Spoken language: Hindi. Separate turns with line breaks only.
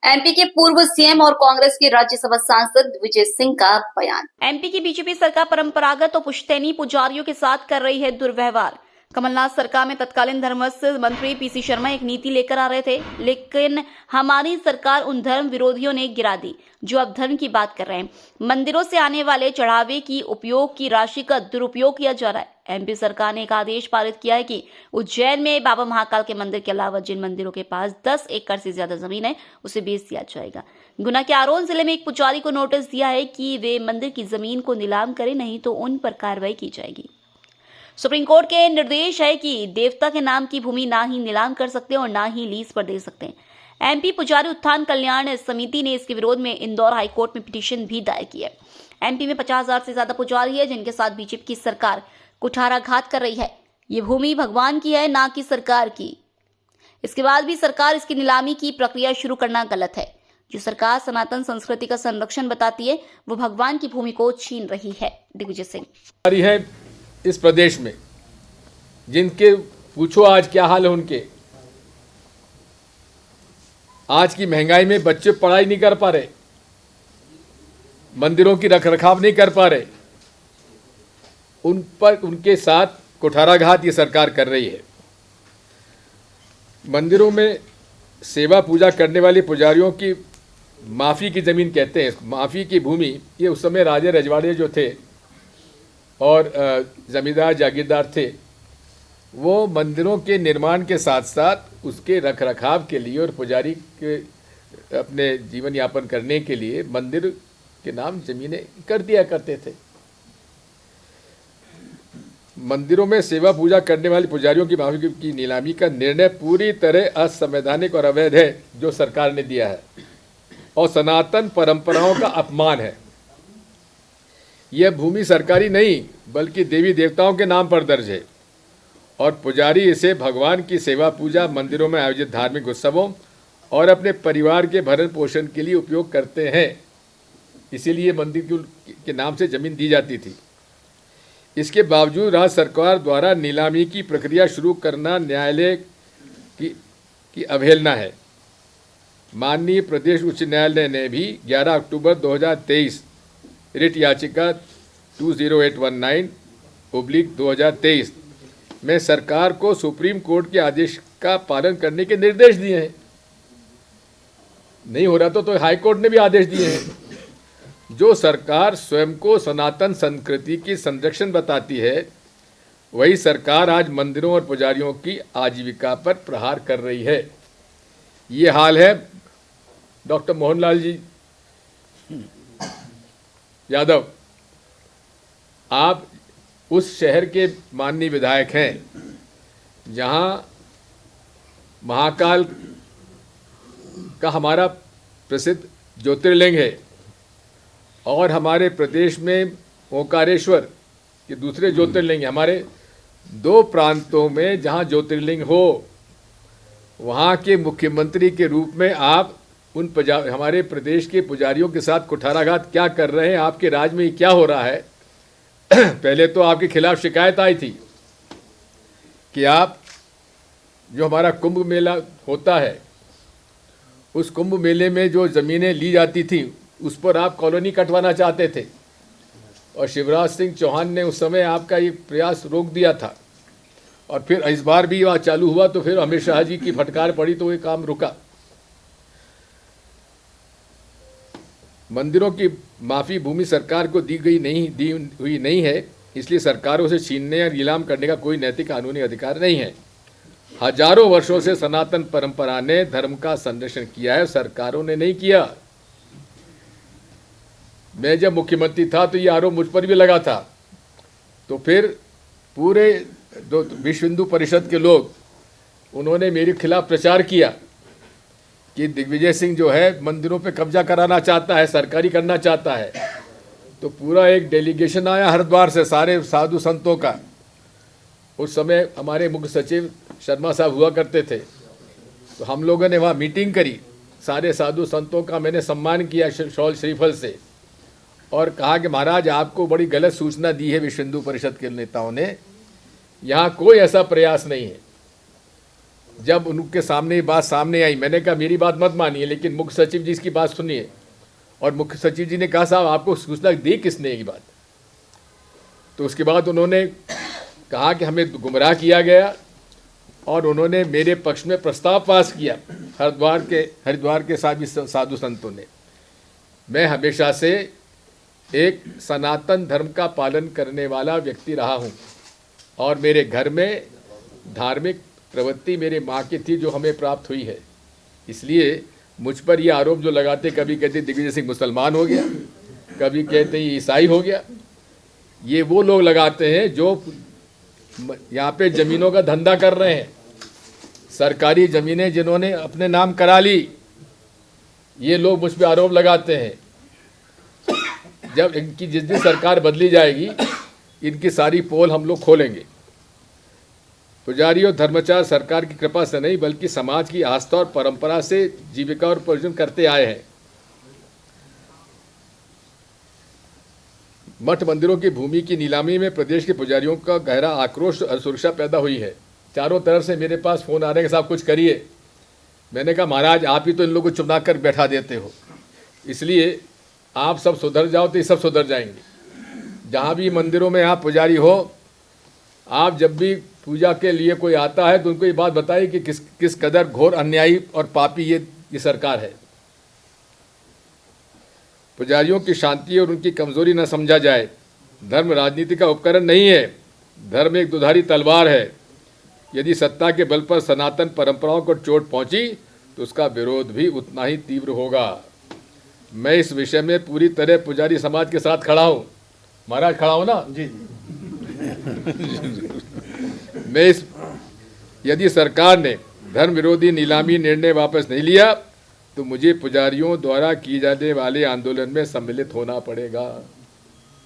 एमपी के पूर्व सीएम और कांग्रेस के राज्यसभा सांसद दिग्विजय सिंह का बयान।
एमपी की बीजेपी सरकार परंपरागत और पुश्तैनी पुजारियों के साथ कर रही है दुर्व्यवहार। कमलनाथ सरकार में तत्कालीन धर्मस्व मंत्री पीसी शर्मा एक नीति लेकर आ रहे थे, लेकिन हमारी सरकार उन धर्म विरोधियों ने गिरा दी जो अब धर्म की बात कर रहे हैं। मंदिरों से आने वाले चढ़ावे की उपयोग की राशि का दुरुपयोग किया जा रहा है। एमपी सरकार ने एक आदेश पारित किया है कि उज्जैन में बाबा महाकाल के मंदिर के अलावा जिन मंदिरों के पास 10 एकड़ से ज्यादा जमीन है उसे बेच दिया जाएगा। गुना के आरोन जिले में एक पुजारी को नोटिस दिया है कि वे मंदिर की जमीन को नीलाम करें, नहीं तो उन पर कार्रवाई की जाएगी। सुप्रीम कोर्ट के निर्देश है कि देवता के नाम की भूमि ना ही नीलाम कर सकते और ना ही लीज पर दे सकते हैं। एमपी पुजारी उत्थान कल्याण समिति ने इसके विरोध में इंदौर हाईकोर्ट में पिटीशन भी दायर की है। एमपी में 50,000 से ज्यादा पुजारी है जिनके साथ बीजेपी की सरकार कुठाराघात कर रही है। ये भूमि भगवान की है, ना कि सरकार की। इसके बाद भी सरकार इसकी नीलामी की प्रक्रिया शुरू करना गलत है। जो सरकार सनातन संस्कृति का संरक्षण बताती है वो भगवान की भूमि को छीन रही है। दिग्विजय सिंह
है इस प्रदेश में, जिनके पूछो आज क्या हाल है उनके। आज की महंगाई में बच्चे पढ़ाई नहीं कर पा रहे, मंदिरों की रखरखाव नहीं कर पा रहे, उन पर उनके साथ कुठाराघात ये सरकार कर रही है। मंदिरों में सेवा पूजा करने वाले पुजारियों की माफ़ी की ज़मीन कहते हैं, माफ़ी की भूमि, ये उस समय राजे रजवाड़े जो थे और ज़मींदार जागीरदार थे, वो मंदिरों के निर्माण के साथ साथ उसके रखरखाव के लिए और पुजारी के अपने जीवन यापन करने के लिए मंदिर के नाम ज़मीनें कर दिया करते थे। मंदिरों में सेवा पूजा करने वाले पुजारियों की माफी की नीलामी का निर्णय पूरी तरह असंवैधानिक और अवैध है जो सरकार ने दिया है, और सनातन परंपराओं का अपमान है। यह भूमि सरकारी नहीं बल्कि देवी देवताओं के नाम पर दर्ज है और पुजारी इसे भगवान की सेवा पूजा, मंदिरों में आयोजित धार्मिक उत्सवों और अपने परिवार के भरण पोषण के लिए उपयोग करते हैं। इसीलिए मंदिर के नाम से ज़मीन दी जाती थी। इसके बावजूद राज्य सरकार द्वारा नीलामी की प्रक्रिया शुरू करना न्यायालय की अवहेलना है। माननीय प्रदेश उच्च न्यायालय ने भी 11 अक्टूबर 2023 रिट याचिका 20819/2023 में सरकार को सुप्रीम कोर्ट के आदेश का पालन करने के निर्देश दिए हैं। नहीं हो रहा तो हाई कोर्ट ने भी आदेश दिए हैं। जो सरकार स्वयं को सनातन संस्कृति की संरक्षण बताती है, वही सरकार आज मंदिरों और पुजारियों की आजीविका पर प्रहार कर रही है। ये हाल है डॉक्टर मोहनलाल जी यादव, आप उस शहर के माननीय विधायक हैं जहां महाकाल का हमारा प्रसिद्ध ज्योतिर्लिंग है और हमारे प्रदेश में ओंकारेश्वर के दूसरे ज्योतिर्लिंग हैं। हमारे 2 प्रांतों में जहां ज्योतिर्लिंग हो, वहां के मुख्यमंत्री के रूप में आप उन हमारे प्रदेश के पुजारियों के साथ कुठाराघात क्या कर रहे हैं? आपके राज में क्या हो रहा है? पहले तो आपके खिलाफ शिकायत आई थी कि आप जो हमारा कुंभ मेला होता है, उस कुंभ मेले में जो ज़मीनें ली जाती थी उस पर आप कॉलोनी कटवाना चाहते थे और शिवराज सिंह चौहान ने उस समय आपका ये प्रयास रोक दिया था। और फिर इस बार भी वह चालू हुआ तो फिर अमित शाह जी की फटकार पड़ी तो ये काम रुका। मंदिरों की माफ़ी भूमि सरकार को दी हुई नहीं है, इसलिए सरकारों से छीनने या नीलाम करने का कोई नैतिक कानूनी अधिकार नहीं है। हजारों वर्षों से सनातन परंपरा ने धर्म का संरक्षण किया है, सरकारों ने नहीं किया। मैं जब मुख्यमंत्री था तो ये आरोप मुझ पर भी लगा था, तो फिर पूरे विश्व हिंदू परिषद के लोग उन्होंने मेरे खिलाफ प्रचार किया कि दिग्विजय सिंह जो है मंदिरों पे कब्जा कराना चाहता है, सरकारी करना चाहता है। तो पूरा एक डेलीगेशन आया हरिद्वार से, सारे साधु संतों का। उस समय हमारे मुख्य सचिव शर्मा साहब हुआ करते थे, तो हम लोगों ने वहाँ मीटिंग करी, सारे साधु संतों का मैंने सम्मान किया शॉल श्रीफल से और कहा कि महाराज आपको बड़ी गलत सूचना दी है विश्व हिंदू परिषद के नेताओं ने, यहाँ कोई ऐसा प्रयास नहीं है। जब उनके सामने ये बात सामने आई, मैंने कहा मेरी बात मत मानिए, लेकिन मुख्य सचिव जी इसकी बात सुनिए। और मुख्य सचिव जी ने कहा साहब आपको सूचना दी किसने ये बात? तो उसके बाद उन्होंने कहा कि हमें गुमराह किया गया और उन्होंने मेरे पक्ष में प्रस्ताव पास किया हरिद्वार के साधु संतों ने। मैं हमेशा से एक सनातन धर्म का पालन करने वाला व्यक्ति रहा हूँ और मेरे घर में धार्मिक प्रवृत्ति मेरे माँ की थी जो हमें प्राप्त हुई है। इसलिए मुझ पर ये आरोप जो लगाते, कभी कहते दिग्विजय सिंह मुसलमान हो गया, कभी कहते ये ईसाई हो गया, ये वो लोग लगाते हैं जो यहाँ पे ज़मीनों का धंधा कर रहे हैं। सरकारी ज़मीनें जिन्होंने अपने नाम करा ली, ये लोग मुझ पे आरोप लगाते हैं। जब इनकी जिस दिन सरकार बदली जाएगी, इनकी सारी पोल हम लोग खोलेंगे। पुजारी और धर्माचार्य सरकार की कृपा से नहीं बल्कि समाज की आस्था और परंपरा से जीविका और उपार्जन करते आए हैं। मठ मंदिरों की भूमि की नीलामी में प्रदेश के पुजारियों का गहरा आक्रोश और असुरक्षा पैदा हुई है। चारों तरफ से मेरे पास फ़ोन आ रहे हैं कि साहब कुछ करिए। मैंने कहा महाराज आप ही तो इन लोगों को चुना कर बैठा देते हो, इसलिए आप सब सुधर जाओ तो ये सब सुधर जाएंगे। जहाँ भी मंदिरों में आप पुजारी हो, आप जब भी पूजा के लिए कोई आता है तो उनको ये बात बताइए कि किस कदर घोर अन्यायी और पापी ये सरकार है। पुजारियों की शांति और उनकी कमजोरी न समझा जाए। धर्म राजनीति का उपकरण नहीं है, धर्म एक दुधारी तलवार है। यदि सत्ता के बल पर सनातन परंपराओं को चोट पहुंची तो उसका विरोध भी उतना ही तीव्र होगा। मैं इस विषय में पूरी तरह पुजारी समाज के साथ खड़ा हूँ। महाराज खड़ा हो ना? जी। यदि सरकार ने धर्म विरोधी नीलामी निर्णय वापस नहीं लिया तो मुझे पुजारियों द्वारा किए जाने वाले आंदोलन में सम्मिलित होना पड़ेगा।